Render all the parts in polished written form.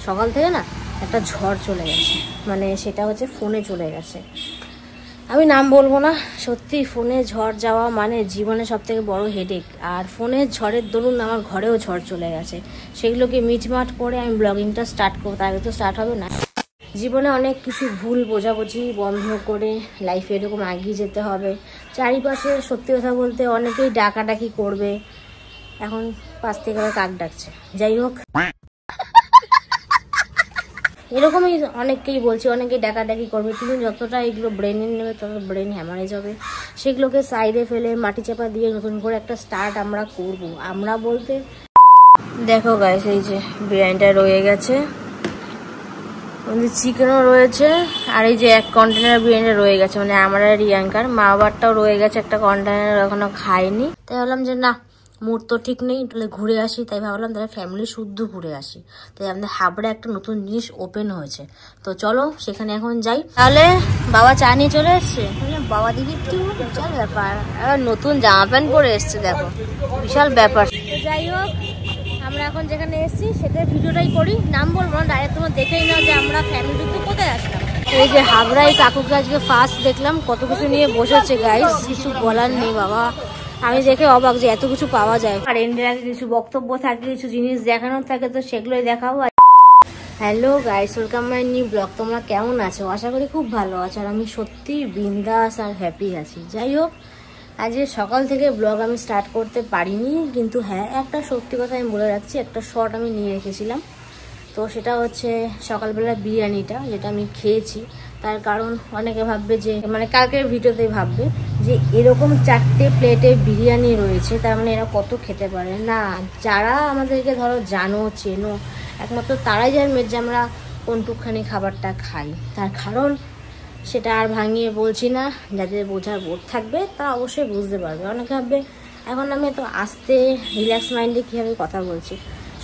সকাল থেকে না একটা ঝড় চলে গেছে, মানে সেটা হচ্ছে ফোনে চলে গেছে। আমি নাম বলবো না, সত্যি ফোনে ঝড় যাওয়া মানে জীবনে সবথেকে বড় হেডেক। আর ফোনের ঝড়ের দরুন আমার ঘরেও ঝড় চলে গেছে, সেগুলোকে মিটমাট করে আমি ব্লগিংটা স্টার্ট করবো, তার আগে তো স্টার্ট হবে না। জীবনে অনেক কিছু ভুল বোঝাবুঝি বন্ধ করে লাইফে এরকম এগিয়ে যেতে হবে। চারিপাশে সত্যি কথা বলতে অনেকেই ডাকাডাকি করবে, এখন পাশ থেকে আবার কাক ডাকছে, যাই হোক এরকমই অনেককেই বলছি, অনেকেই ডাকাডাকি করবে। তুমি যতটা এগুলো ব্রেনে নেবে তত ব্রেন হ্যামারেজ হবে, সেগুলোকে সাইডে ফেলে মাটি চাপা দিয়ে নতুন করে একটা স্টার্ট আমরা করব। আমরা বলতে দেখো গাইস, এই যে বিরিয়ানিটা রয়ে গেছে, চিকেনও রয়েছে, আর এই যে এক কন্টেনার বিরিয়ানি রয়ে গেছে, মানে আমার আর রিয়াঙ্কার মা বাবারটাও রয়ে গেছে একটা কন্টেনার, এখনো খাইনি। তাই ভাবলাম যে না, মুড তো ঠিক নেই, তাহলে ঘুরে আসি। তাই ভাবলাম তাহলে ফ্যামিলি শুদ্ধ ঘুরে আসি। তাই আমাদের হাবড়ে একটা নতুন জিনিস ওপেন হয়েছে, তো চলো সেখানে এখন যাই। তাহলে বাবা চা নিয়ে চলে এসছে, বাবা দিদি একটু বিশাল ব্যাপার, আবার নতুন জামা প্যান্ট পরে এসছে, দেখো বিশাল ব্যাপার। যাই হোক, আমরা এখন যেখানে এসেছি সেটার ভিডিওটাই করি, নাম বলবো না, ডাইরেক্ট তোমার দেখেই নাও যে আমরা ফ্যামিলি তো কোথায় আসলাম। এই যে হাবড়ায় কাকুকে আজকে ফার্স্ট দেখলাম, কত কিছু নিয়ে বসেছে গাইস, কিছু বলার নেই বাবা, আমি দেখে অবাক যে এত কিছু পাওয়া যায়। আর এন্ডের আগে কিছু বক্তব্য থাকে, কিছু জিনিস দেখানোর থাকে, তো সেগুলোই দেখাবো। Hello guys, welcome my new blog. তোমরা কেমন আছো? আশা করি খুব ভালো আছো, আর আমি সত্যি বিন্দাস আর হ্যাপি আছি। যাই হোক, আজকে সকাল থেকে ব্লগ আমি স্টার্ট করতে পারিনি, কিন্তু হ্যাঁ একটা সত্যি কথা আমি বলে রাখছি, একটা শর্ট আমি নিয়ে রেখেছিলাম। তো সেটা হচ্ছে সকালবেলা বিরিয়ানিটা যেটা আমি খেয়েছি। তার কারণ অনেকে ভাববে যে, মানে কালকের ভিডিওতেই ভাববে যে এরকম 4টে প্লেটে বিরিয়ানি রয়েছে, তার মানে এরা কত খেতে পারে। না, যারা আমাদেরকে ধরো জানো, চেনো, একমাত্র তারাই জানবে যে আমরা কোনটুকখানি খাবারটা খাই। তার কারণ সেটা আর ভাঙিয়ে বলছি না, যাদের বোঝার বোধ থাকবে তারা অবশ্যই বুঝতে পারবে। অনেকে ভাববে এখন আমি এত আস্তে রিল্যাক্স মাইন্ডে কীভাবে কথা বলছি।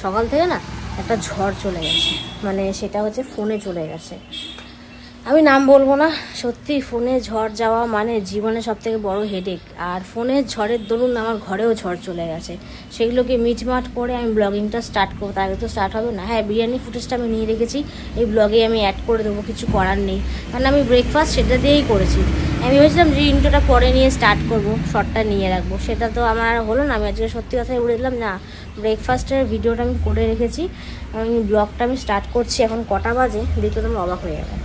সকাল থেকে না একটা ঝড় চলে গেছে, মানে সেটা হচ্ছে ফোনে চলে গেছে। আমি নাম বলবো না, সত্যি ফোনে ঝড় যাওয়া মানে জীবনে সবথেকে বড় হেডেক। আর ফোনের ঝড়ের দরুন আমার ঘরেও ঝড় চলে গেছে, সেগুলোকে মিটমাট করে আমি ব্লগিংটা স্টার্ট করবো, তার আগে তো স্টার্ট হবে না। হ্যাঁ, বিরিয়ানি ফুটেজটা আমি নিয়ে রেখেছি, এই ব্লগে আমি অ্যাড করে দেবো, কিছু করার নেই, কারণ আমি ব্রেকফাস্ট সেটা দিয়েই করেছি। আমি ভেবেছিলাম যে ইন্ট্রোটা পরে নিয়ে স্টার্ট করবো, শর্টটা নিয়ে রাখবো, সেটা তো আমার আর হলো না। আমি আজকে সত্যি কথাই বলে দিলাম, না ব্রেকফাস্টের ভিডিওটা আমি করে রেখেছি, আমি ব্লগটা আমি স্টার্ট করছি। এখন কটা বাজে দেখতে তোমরা অবাক হয়ে যাবে,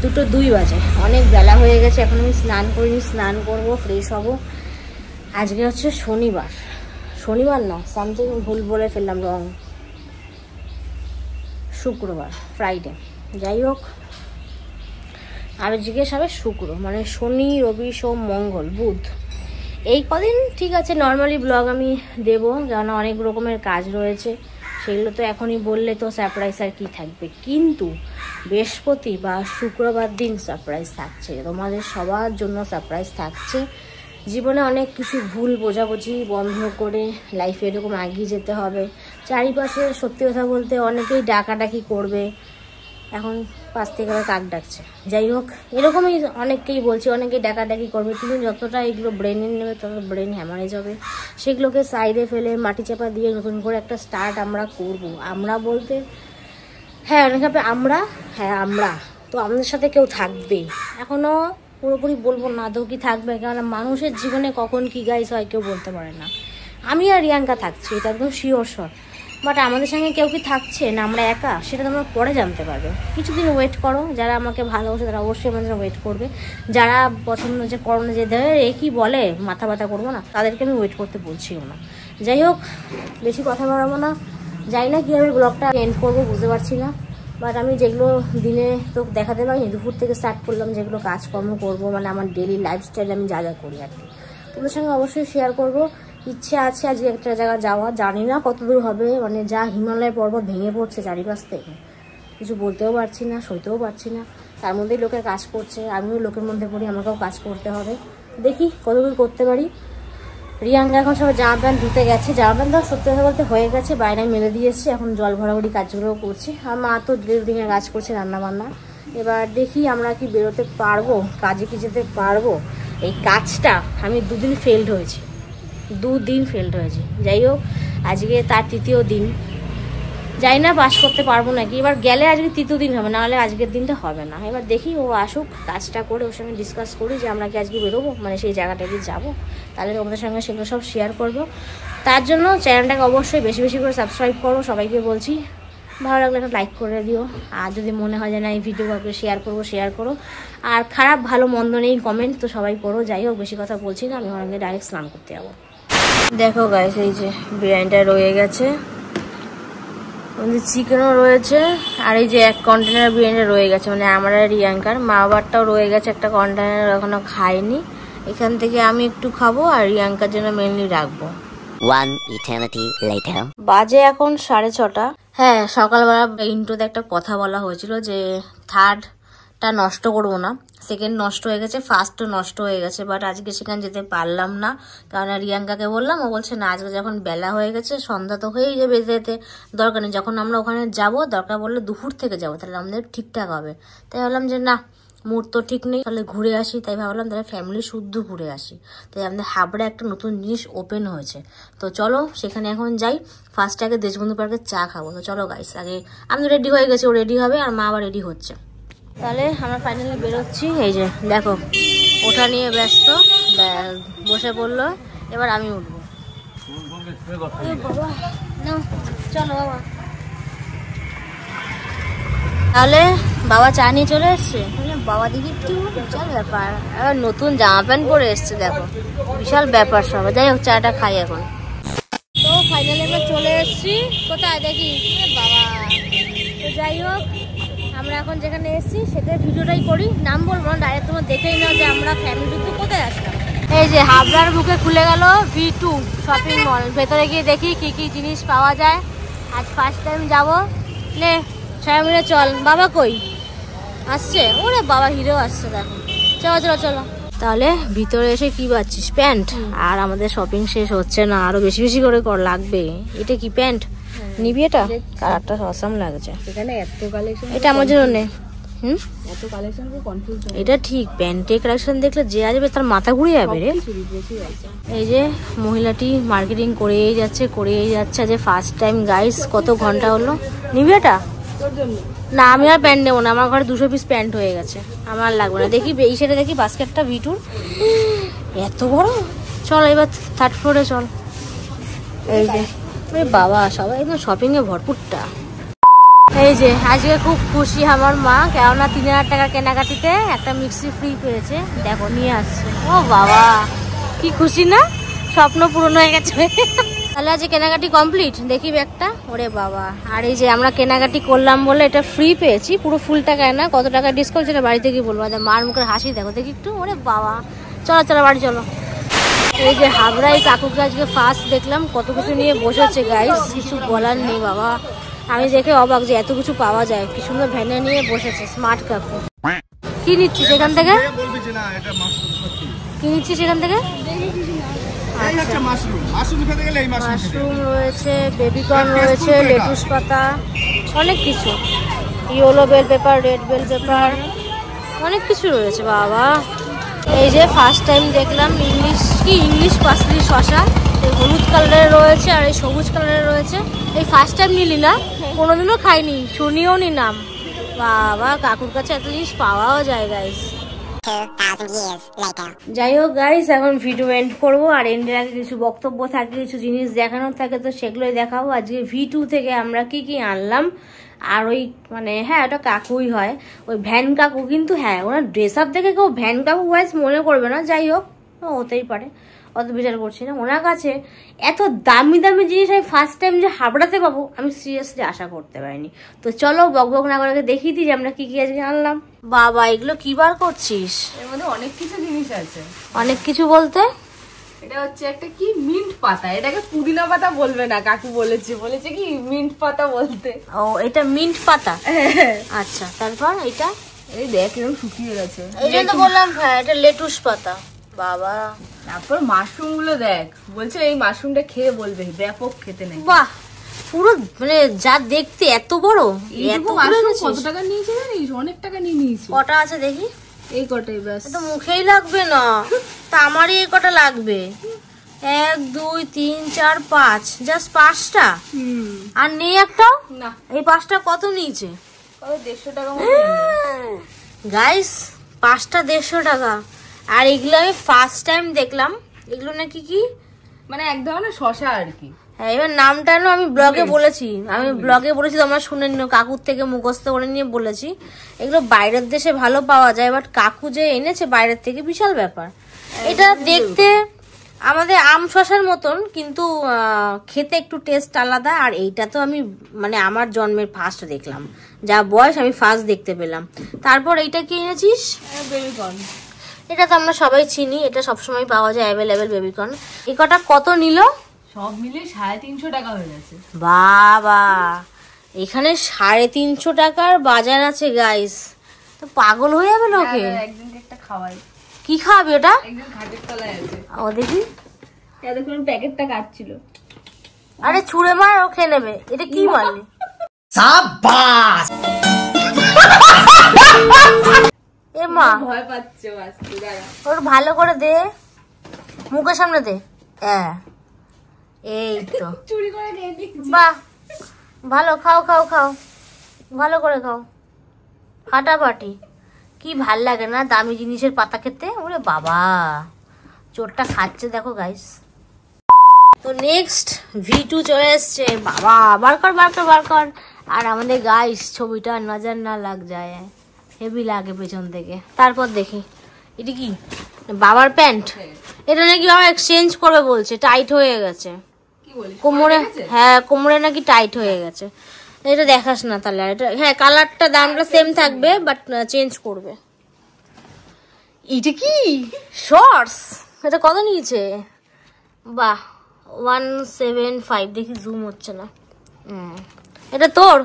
2:02 বাজে, অনেক বেলা হয়ে গেছে। এখন আমি স্নান করিনি, স্নান করবো, ফ্রেশ হব। আজকে হচ্ছে শনিবার, শনিবার না সামথিং ভুল বলে ফেললাম, রং, শুক্রবার, ফ্রাইডে। যাই হোক, আর জিজ্ঞেস হবে শুক্র, মানে শনি, রবি, সোম, মঙ্গল, বুধ, এই কদিন ঠিক আছে নর্মালি ব্লগ আমি দেবো, কেননা অনেক রকমের কাজ রয়েছে, সেগুলো তো এখনই বললে তো সারপ্রাইজ আর কি থাকবে। কিন্তু বৃহস্পতি বা শুক্রবার দিন সারপ্রাইজ থাকছে, তোমাদের সবার জন্য সারপ্রাইজ থাকছে। জীবনে অনেক কিছু ভুল বোঝাবুঝি বন্ধ করে লাইফে এরকম এগিয়ে যেতে হবে। চারিপাশে সত্যি কথা বলতে অনেকেই ডাকাডাকি করবে, এখন পাশ থেকে আবার কাক ডাকছে, যাই হোক এরকমই অনেককেই বলছি, অনেকেই ডাকাডাকি করবে। তুমি যতটা এগুলো ব্রেনে নেবে তত ব্রেন হ্যামারেজ হবে, সেগুলোকে সাইডে ফেলে মাটি চাপা দিয়ে নতুন করে একটা স্টার্ট আমরা করব। আমরা বলতে হ্যাঁ অনেকে আমরা, হ্যাঁ আমরা তো আমাদের সাথে কেউ থাকবে, এখনও পুরোপুরি বলবো না তো কি থাকবে, কেননা মানুষের জীবনে কখন কি গাইস হয় কেউ বলতে পারে না। আমি আর রিয়াঙ্কা থাকছি, এটা একদম শিওর শট, বাট আমাদের সঙ্গে কেউ কি থাকছে না আমরা একা, সেটা তোমরা পরে জানতে পারবে। কিছুদিন ওয়েট করো, যারা আমাকে ভালোবাসে তারা অবশ্যই আমাদের ওয়েট করবে, যারা পছন্দ যে করোনা যে দেয় এ কী বলে মাথা ব্যথা করবো না, তাদেরকে আমি ওয়েট করতে বলছিও না। যাই হোক, বেশি কথা বাড়াবো না, যাই না কীভাবে ব্লগটা এন্ড করবো বুঝতে পারছি না, বাট আমি যেগুলো দিনে তো দেখাতে পারিনি, দুপুর থেকে স্টার্ট করলাম যেগুলো কাজকর্ম করবো, মানে আমার ডেলি লাইফস্টাইল আমি যা যা করি আর কি, তোমাদের সঙ্গে অবশ্যই শেয়ার করবো। ইচ্ছে আছে আজকে একটা জায়গা যাওয়া, জানি না কত দূর হবে, মানে যা হিমালয় পর্বত ভেঙে পড়ছে চারিপাশ থেকে, কিছু বলতেও পারছি না, সইতেও পারছি না, তার মধ্যেই লোকের কাজ করছে, আমিও লোকের মধ্যে পড়ি, আমাকেও কাজ করতে হবে, দেখি কত দূর করতে পারি। রিয়াঙ্কা এখন সবাই জামা প্যান্ট ধুতে গেছে, জামা প্যান্ট তো সত্যি কথা বলতে হয়ে গেছে, বাইরে মেলে দিয়ে এসছে, এখন জল ভরাভরি কাজগুলো করছে, আর মা তো ড্রিলিংয়ের কাজ করছে, রান্না বান্না। এবার দেখি আমরা কি বেরোতে পারবো, কাজে কি যেতে পারবো। এই কাজটা আমি 2 দিন ফেলড হয়েছি, 2 দিন ফেলড হয়েছে। যাই হোক, আজকে তার 3য় দিন, যাই না পাস করতে পারবো নাকি। এবার গেলে আজকে তৃতীয় দিন হবে, নাহলে আজকের দিনটা হবে না। এবার দেখি ও আসুক, কাজটা করে ওর সঙ্গে ডিসকাস করি যে আমরা কি আজকে বেরোবো, মানে সেই জায়গাটাকে যাবো, তাহলে তোমাদের সঙ্গে সেগুলো সব শেয়ার করবো। তার জন্য চ্যানেলটাকে অবশ্যই বেশি বেশি করে সাবস্ক্রাইব করো, সবাইকে বলছি। ভালো লাগলে একটা লাইক করে দিও, আর যদি মনে হয় যে না এই ভিডিওগুলো শেয়ার করো। আর খারাপ ভালো মন্দ নেই কমেন্ট তো সবাই করো। যাই হোক বেশি কথা বলছি না, আমি ওখানে ডাইরেক্ট স্নান করতে যাবো। দেখো গাইস, এই যে বিরিয়ানিটা রয়ে গেছে, চিকেনও রয়েছে, আর এই যে এক কন্টেনার বিরিয়ানি রয়ে গেছে, মানে আমার আর রিয়াঙ্কার। মা বাবারটাও রয়ে গেছে একটা কন্টেনার, এখনো খাইনি। এখান থেকে আমি একটু খাবো আর রিয়াঙ্কার জন্য মেনলি রাখবো। বাজে এখন 6:30। হ্যাঁ, সকালবেলা ইন্ট্রোতে একটা কথা বলা হয়েছিল যে থার্ডটা নষ্ট করবো না, সেকেন্ড নষ্ট হয়ে গেছে, ফার্স্টও নষ্ট হয়ে গেছে। বাট আজকে সেখানে যেতে পারলাম না, কারণ রিয়াঙ্কাকে বললাম, ও বলছে না আজকে যখন বেলা হয়ে গেছে, সন্ধ্যা তো হয়েই যাবে, যেতে দরকার নেই। যখন আমরা ওখানে যাব, দরকার বললে দুপুর থেকে যাবো, তাহলে আমাদের ঠিকঠাক হবে। তাই ভাবলাম যে না, মুড তো ঠিক নেই, তাহলে ঘুরে আসি। তাই ভাবলাম তাহলে ফ্যামিলি শুদ্ধ ঘুরে আসি। তাই আমাদের হাবড়ে একটা নতুন জিনিস ওপেন হয়েছে, তো চলো সেখানে এখন যাই। ফার্স্ট আগে দেশবন্ধু পার্কে চা খাবো। তো চলো গাইস, আগে আমি রেডি হয়ে গেছি, ও রেডি হবে, আর মা আবার রেডি হচ্ছে। তাহলে আমরা ফাইনালি বেরোচ্ছি। এই যে দেখো, ওঠা নিয়ে ব্যস্ত, বসে পড়লো। এবার আমি উঠবো। চলো বাবা। তাহলে বাবা চা নিয়ে চলে এসছে। বাবা দেখি একটু বিশাল ব্যাপার, নতুন জামা প্যান্ট পরে এসছে, দেখো বিশাল ব্যাপার সব। যাই হোক চাটা খাই এখন। তো ফাইনালি আমরা চলে এসছি। কোথায় দেখি বাবা। তো যাই হোক, আমরা এখন যেখানে এসছি সেটার ভিডিওটাই করি, নাম বলবো না, ডাইরেক্ট তোমরা দেখেই নাও যে আমরা ফ্যামিলি ট্যুর কোথায় আসলাম। এই যে হাবড়ার বুকে খুলে গেল V2 শপিং মল। ভেতরে গিয়ে দেখি কি কি জিনিস পাওয়া যায়। আজ ফার্স্ট টাইম যাবো। নে সবাই মিলে চল। বাবা কই আসছে? ওরে বাবা, হিরো আসছে, দেখো। চলো চলো চলো। তাহলে ভিতরে এসে কি পাচ্ছিস? প্যান্ট। আর আমাদের শপিং শেষ হচ্ছে না, আরো বেশি বেশি করে লাগবে। এটা কি প্যান্ট নিবি? এটা কালারটা অসাম লাগছে। এখানে এত কালেকশন, এটা আমার জন্য নে। এত কালেকশন পুরো কনফিউজ। এটা ঠিক, প্যান্টের কালেকশন দেখলে যে আসবে তার মাথা ঘুরে যাবে রে। এই যে মহিলাটি মার্কেটিং করেই যাচ্ছে যে ফার্স্ট টাইম গাইস। কত ঘন্টা হলো। নিবি এটা? তোর জন্য না, আমি আর প্যান্ট নেবো না, আমার ঘরে 200 পিস প্যান্ট হয়ে গেছে, আমার লাগবে না। দেখি এই সাইডে দেখি বাস্কেটটা V2 এত বড়। চল এবার থার্ড ফ্লোরে চল। এই যে বাবা, সবাই একদম শপিং এ ভরপুরটা। এই যে আজকে খুব খুশি আমার মা, কেননা 3000 টাকার কেনাকাটিতে একটা মিক্সি ফ্রি পেয়েছে। দেখো নিয়ে আসছে। ও বাবা, কি খুশি না, স্বপ্ন পূরণ হয়ে গেছে। তাহলে আজকে কেনাকাটি কমপ্লিট। দেখি ব্যাগটা। ওরে বাবা, আর এই যে আমরা কেনাকাটি করলাম বলে এটা ফ্রি পেয়েছি, পুরো ফুল টাকায় না। কত টাকা ডিসকাউন্ট সেটা বাড়িতে গিয়ে বলবো। মার মুখের হাসি দেখো, দেখি একটু। ওরে বাবা, চলো চলো বাড়ি চলো। এই যে হাবড়ায় কাকুকে আজকে ফার্স্ট দেখলাম, কত কিছু নিয়ে বসেছে গাইস, কিছু বলার নেই বাবা। আমি দেখে অবাক যে এত কিছু পাওয়া যায়। কি সুন্দর ভ্যানে নিয়ে বসেছে স্মার্ট কাকু। কি নিচ্ছিস এখান থেকে? কি নিচ্ছিস এখান থেকে? মাশরুম রয়েছে, বেবিকর্ন রয়েছে, লেটুস পাতা, অনেক কিছু। Yellow bell pepper, red bell pepper, অনেক কিছু রয়েছে বাবা। এই যে ফার্স্ট টাইম দেখলাম ইংলিশ পাসলি শশা। এই হলুদ কালারের রয়েছে আর এই সবুজ কালারের রয়েছে। এই ফার্স্ট টাইম নিলি না? কোনোদিনও খাইনি, শুনিও নি নাম। বাবা, কাকুর কাছে এত জিনিস পাওয়াও যায় গাইস। যাই হোক গাইস, এখন ভিডিও এন্ড করবো। আর এন্ডের আগে কিছু বক্তব্য থাকে, কিছু জিনিস দেখানোর থাকে, তো সেগুলোই দেখাবো। আজকে V2 থেকে আমরা কি কি আনলাম। আর ওই মানে হ্যাঁ, ওটা কাকুই হয়, ওই ভ্যান কাকু। কিন্তু হ্যাঁ, ওনার ড্রেস আপ দেখে কেউ ভ্যান কাকু ওয়াইজ মনে করবে না। যাই হোক, হতেই পারে, অত বিচার করছি না। ওনার কাছে এত দামি দামি জিনিস আমি ফার্স্ট টাইম যে হাবড়াতে পাবো, আমি সিরিয়াসলি আশা করতে পারিনি। তো চলো বকবক না করে দেখিয়ে দিই যে আমরা কি কি আজকে আনলাম। বাবা, এগুলো কি বার করছিস? এর মধ্যে অনেক কিছু জিনিস আছে। অনেক কিছু বলতে? এটা হচ্ছে একটা কি মিন্ট পাতা, এটাকে পুদিনা পাতা বলবে না, কাকু বলেছে কি মিন্ট পাতা বলতে। ও, এটা মিন্ট পাতা। আচ্ছা, তারপর এটা এই দেখ এরকম শুকিয়ে গেছে। এই জন্য বললাম হ্যাঁ, এটা লেটুস পাতা। বাবা, তারপর মাশরুম গুলো দেখ, বলছে এই মাশরুমটা খেয়ে বলবে ব্যাপক খেতে নেই। বাহ, পুরো মানে যা দেখতে এত বড়। এত মাশরুম কত টাকা নিয়েছে জানিস? অনেক টাকা নিয়ে নিয়েছে। কটা আছে দেখি? এই কটাই ব্যাস। তো মুখেই লাগবে না, তা আমারই এই কটা লাগবে। 1 2 3 4 5, জাস্ট 5টা। আর নেই একটাও না। এই 5টা কত নিয়েছে? 150 টাকা গাইস, 5টা 150 টাকা। আর এগুলো আমি ফার্স্ট টাইম দেখলাম। এগুলো নাকি কি মানে এক ধরনের শশা আর কি। হ্যাঁ, এবার নামটা আমি ব্লগে বলেছি, তোমরা শুনে নিও, কাকুর থেকে মুখস্থ করে নিয়ে বলেছি। এগুলো বাইরের দেশে ভালো পাওয়া যায়, বাট কাকু যে এনেছে বাইরের থেকে বিশাল ব্যাপার। এটা দেখতে আমাদের আম শশার মতন, কিন্তু খেতে একটু টেস্ট আলাদা। আর এইটা তো আমি মানে আমার জন্মের ফার্স্ট দেখলাম, যা বয়স আমি ফার্স্ট দেখতে পেলাম। তারপর এইটা কি এনেছিস? বেবিকর্ন। এটা তো আমরা সবাই চিনি, এটা সবসময় পাওয়া যায় অ্যাভেলেবেল বেবিকর্ন। এই কটা কত নিল? সব মিলে 350 টাকা হয়ে গেছে। বাবা, এখানে 350 টাকার বাজার আছে গাইস, তো পাগল হয়ে যাবে লোকে। একদিন একটা খাওয়াই। কি খাওয়াবি ওটা? একদিন খাটের তলায় আছে। ও দেখি, এতক্ষণ প্যাকেটটা কাটছিল। আরে ছুঁড়ে মার, ও খেয়ে নেবে। এটা কি মানে? সাবাস! এ মা, ভয় পাচ্ছে বাস্তু। দাঁড়া, ওর ভালো করে দে, মুখের সামনে দে। হ্যাঁ, এই তো চুরি করে খেয়ে নিচ্ছি। বাহ, ভালো। খাও খাও খাও, ভালো করে খাও, ফাটাফাটি। কি ভাল লাগে না দামি জিনিসের পাতা খেতে? ওরে বাবা, চোরটা খাচ্ছে দেখো গাইস। তো নেক্সট V2 চলে এসছে। বাবা, বার কর। আর আমাদের গাইস ছবিটা নজর না লাগ যায়, হেভি লাগে পেছন থেকে। তারপর দেখি এটা কি, বাবার প্যান্ট। এটা নাকি বাবা এক্সচেঞ্জ করবে বলছে, টাইট হয়ে গেছে কোমরে। হ্যাঁ, কোমরে নাকি টাইট হয়ে গেছে। এটা দেখাস না তাহলে। এটা হ্যাঁ, কালারটা দামটা সেম থাকবে, বাট চেঞ্জ করবে। এটা কি শর্টস? এটা কত নিয়েছে? বাহ, 175। দেখি জুম হচ্ছে না। এটা তোর?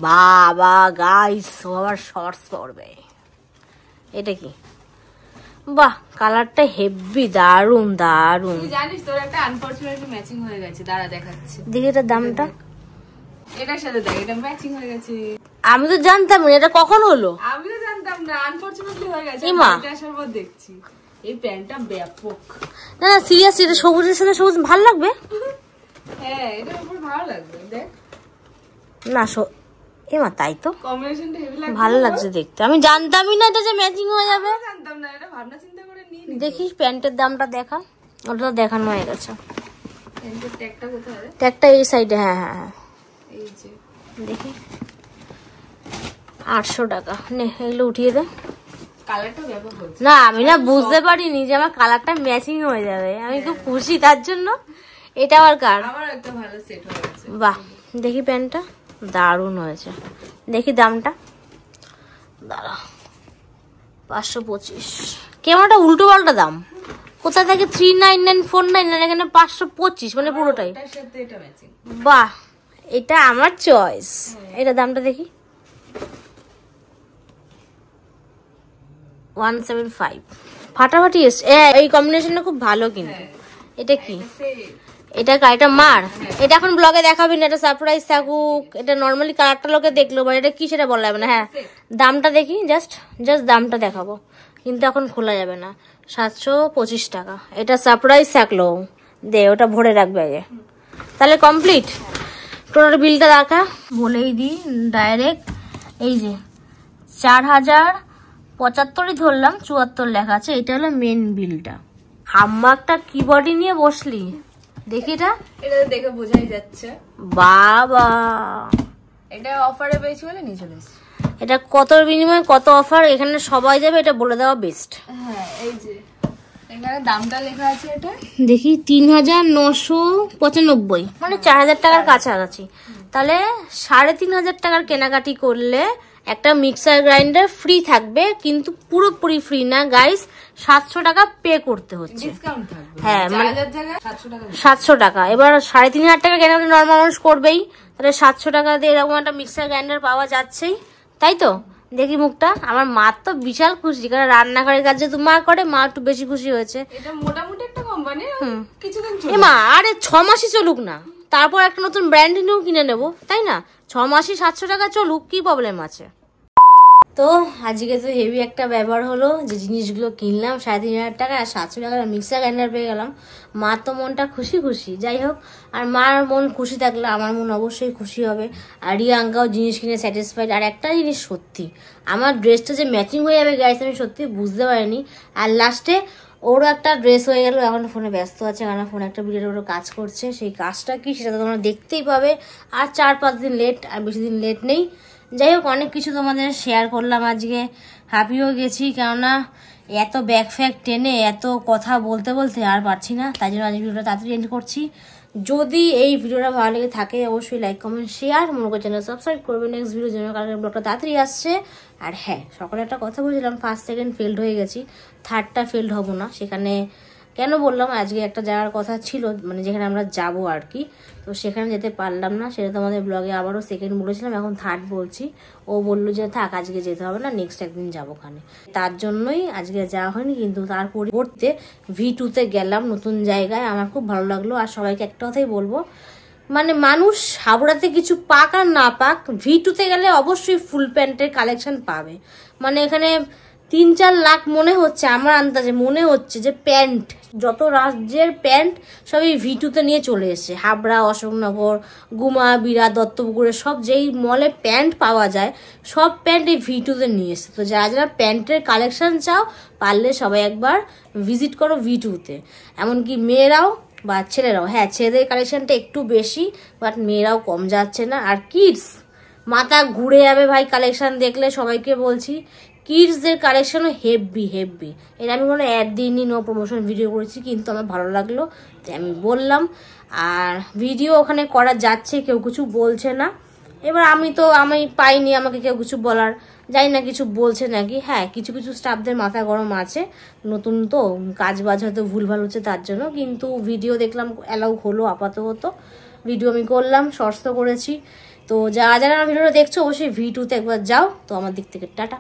বাবা গাইস, ও আবার শর্টস পরবে। এটা কি? বাহ, কালারটা হেভি, দারুন। তুই জানিস তোর একটা আনফরচুনেটলি ম্যাচিং হয়ে গেছে। দাঁড়া দেখাচ্ছি। দেখি এটার দামটা। এটার সাথে দেখ, এটা ম্যাচিং হয়ে গেছে। আমি তো জানতাম না, এটা কখন হলো? আমিও জানতাম না, আনফরচুনেটলি হয়ে গেছে। এটা আসার পর দেখছি এই প্যান্টটা ব্যাপক। না সিরিয়াসলি, এটা সবুজের সাথে সবুজ ভালো লাগবে। হ্যাঁ, এটার উপর ভালো লাগবে। দেখ না, এমা তাই তো, কম্বিনেশনটা হেভি লাগছে, ভালো লাগছে দেখতে। আমি জানতামই না এটা যে ম্যাচিং হয়ে যাবে। জানতাম না, এটা ভাবনা চিন্তা করে নিয়ে নি। দেখি প্যান্টের দামটা দেখা। ওটা দেখানো হয়ে গেছে। প্যান্টের ট্যাগটা কোথায় রে? ট্যাগটা এই সাইডে। হ্যাঁ, এই যে দেখি 800 টাকা। নে, এগুলো উঠিয়ে দে। কালারটা ব্যাপক হচ্ছে। না, আমি না বুঝতে পারিনি যে আমার কালারটা ম্যাচিং হয়ে যাবে। আমি খুব খুশি তার জন্য। এটা আবার কার? আমার একটা ভালো সেট হয়ে গেছে। বাহ, দেখি প্যান্টটা দারুণ হয়েছে। দেখি দামটা, দাঁড়া। 525। কেমনটা উল্টো পাল্টা দাম। কোথা থেকে 399 499, এখানে 525, মানে পুরোটাই। এটার সাথে এটা ম্যাচিং। বাহ, এটা আমার চয়েস। এটা দামটা দেখি, 175। ফাটাফাটি এসছে। এই কম্বিনেশনটা খুব ভালো কিন্তু। এটা কি? এটা মার। এটা এখন ব্লগে দেখাবি না, এটা সারপ্রাইজ থাকুক। এটা নর্মালি কালারটা লোকে দেখলো, বা এটা কি সেটা বলা যাবে না। হ্যাঁ, দামটা দেখি, জাস্ট দামটা দেখাবো, কিন্তু এখন খোলা যাবে না। 725 টাকা। এটা সারপ্রাইজ থাকলো, দে ওটা ভরে রাখবে আগে। তাহলে কমপ্লিট। টোটাল বিলটা দেখা বলেই দিই ডাইরেক্ট। এই যে 4075 ধরলাম, 74 লেখা আছে। এটা হলো মেন বিলটা। হাম্মাকটা কি বডি নিয়ে বসলি, দেখি এটা দেখে বোঝাই যাচ্ছে। বাবা, এটা অফারে পেয়েছি বলে নিয়ে চলে এসেছি। এটা কতর বিনিময়ে কত অফার, এখানে সবাই যাবে, এটা বলে দেওয়া বেস্ট। হ্যাঁ, এই যে এখানে দামটা লেখা আছে। এটা দেখি 3995, মানে 4000 টাকার কাছাকাছি। তাহলে 3500 টাকার কেনাকাটি করলে একটা মিক্সার গ্রাইন্ডার ফ্রি থাকবে, কিন্তু পুরোপুরি ফ্রি না গাইস, 700 টাকা পে করতে হচ্ছে। ডিসকাউন্ট থাকবে। হ্যাঁ, মানে 4000 জায়গায় 700 টাকা। 700 টাকা। এবার 3500 টাকা কেনাকাটা নর্মাল মানুষ করবেই, তাহলে 700 টাকা দিয়ে এরকম একটা মিক্সার গ্রাইন্ডার পাওয়া যাচ্ছেই, তাই তো? দেখি মুখটা। আমার মা তো বিশাল খুশি, কারণ রান্নাঘরের কাজ যেহেতু মা করে, মা একটু বেশি খুশি হয়েছে। এটা মোটামুটি একটা কোম্পানি, কিছুদিন এ মা, আরে 6 মাসই চলুক না, তারপর একটা নতুন ব্র্যান্ড নিউ কিনে নেবো, তাই না? 6 মাসই 700 টাকা চলুক, কি প্রবলেম আছে? তো আজকে তো হেভি একটা ব্যাপার হলো, যে জিনিসগুলো কিনলাম 3,500 টাকা আর 700 টাকার মিক্সার গ্রাইন্ডার পেয়ে গেলাম। মা তো মনটা খুশি খুশি, যাই হোক। আর মার মন খুশি থাকলে আমার মন অবশ্যই খুশি হবে। আর রিয়াঙ্কাও জিনিস কিনে স্যাটিসফাইড। আর একটা জিনিস সত্যি, আমার ড্রেসটা যে ম্যাচিং হয়ে যাবে গাইস, আমি সত্যি বুঝতে পারিনি। আর লাস্টে ওরও একটা ড্রেস হয়ে গেল। এখন ফোনে ব্যস্ত আছে, কারণ ফোনে একটা ভিডিওর ওরও কাজ করছে। সেই কাজটা কি সেটা তো তোমরা দেখতেই পাবে। আর 4-5 দিন লেট, আর বেশি দিন লেট নেই। যাই হোক, অনেক কিছু তোমাদের শেয়ার করলাম আজকে। হ্যাপিও গেছি, কেননা এত ব্যাগ ফ্যাগ টেনে এত কথা বলতে বলতে আর পারছি না। তাই জন্য আজকে ভিডিওটা তাড়াতাড়ি এন্ড করছি। যদি এই ভিডিওটা ভালো লেগে থাকে অবশ্যই লাইক কমেন্ট শেয়ার, মনে করে চ্যানেল সাবস্ক্রাইব করবে নেক্সট ভিডিওর জন্য, কারণ ব্লগটা তাড়াতাড়ি আসছে। আর হ্যাঁ, সকালে একটা কথা বলছিলাম, 1st 2nd ফেল্ড হয়ে গেছি, 3rdটা ফেল্ড হবো না। সেখানে কেন বললাম, আজকে একটা যাওয়ার কথা ছিল, মানে যেখানে আমরা যাবো আর কি, তো সেখানে যেতে পারলাম না। সেটা তো আমাদের ব্লগে আবারও 2nd বলেছিলাম, এখন 3rd বলছি। ও বললো যে থাক, আজকে যেতে হবে না, নেক্সট একদিন যাবো ওখানে। তার জন্যই আজকে যাওয়া হয়নি। কিন্তু তার পরিবর্তে V2-তে গেলাম, নতুন জায়গায়, আমার খুব ভালো লাগলো। আর সবাইকে একটা কথাই বলবো, মানে মানুষ হাবড়াতে কিছু পাক আর না পাক, V2-তে গেলে অবশ্যই ফুল প্যান্টের কালেকশন পাবে। মানে এখানে 3-4 লাখ মনে হচ্ছে, আমার আন্দাজে মনে হচ্ছে যে প্যান্ট, যত রাজ্যের প্যান্ট সবই V2-তে নিয়ে চলে এসেছে। হাবড়া, অশোকনগর, গুমা, বিরা, দত্তপুকুরের সব যেই মলে প্যান্ট পাওয়া যায়, সব প্যান্ট এই V2-তে নিয়ে এসেছে। তো যারা যারা প্যান্টের কালেকশন চাও, পারলে সবাই একবার ভিজিট করো V2-তে। এমনকি মেয়েরাও বা ছেলেরাও, হ্যাঁ ছেলেদের কালেকশনটা একটু বেশি, বাট মেয়েরাও কম যাচ্ছে না। আর কিডস, মাথা ঘুরে যাবে ভাই কালেকশন দেখলে, সবাইকে বলছি। কিডসদের কালেকশনও হেভি হেভি। এটা আমি কোনো অ্যাড দিইনি, নো প্রমোশন ভিডিও করেছি, কিন্তু আমার ভালো লাগলো তাই আমি বললাম। আর ভিডিও ওখানে করা যাচ্ছে, কেউ কিছু বলছে না। এবার আমি পাইনি আমাকে কেউ কিছু বলার, জানি না কিছু বলছে নাকি। হ্যাঁ, কিছু কিছু স্টাফদের মাথা গরম আছে, নতুন তো কাজ বাজ হয়তো ভুলভাল হচ্ছে তার জন্য। কিন্তু ভিডিও দেখলাম অ্যালাউ হলো আপাতত, ভিডিও আমি করলাম, শর্টস তো করেছি। তো যারা যারা আমার ভিডিওটা দেখছো অবশ্যই V2-তে একবার যাও। তো আমার দিক থেকে টাটা।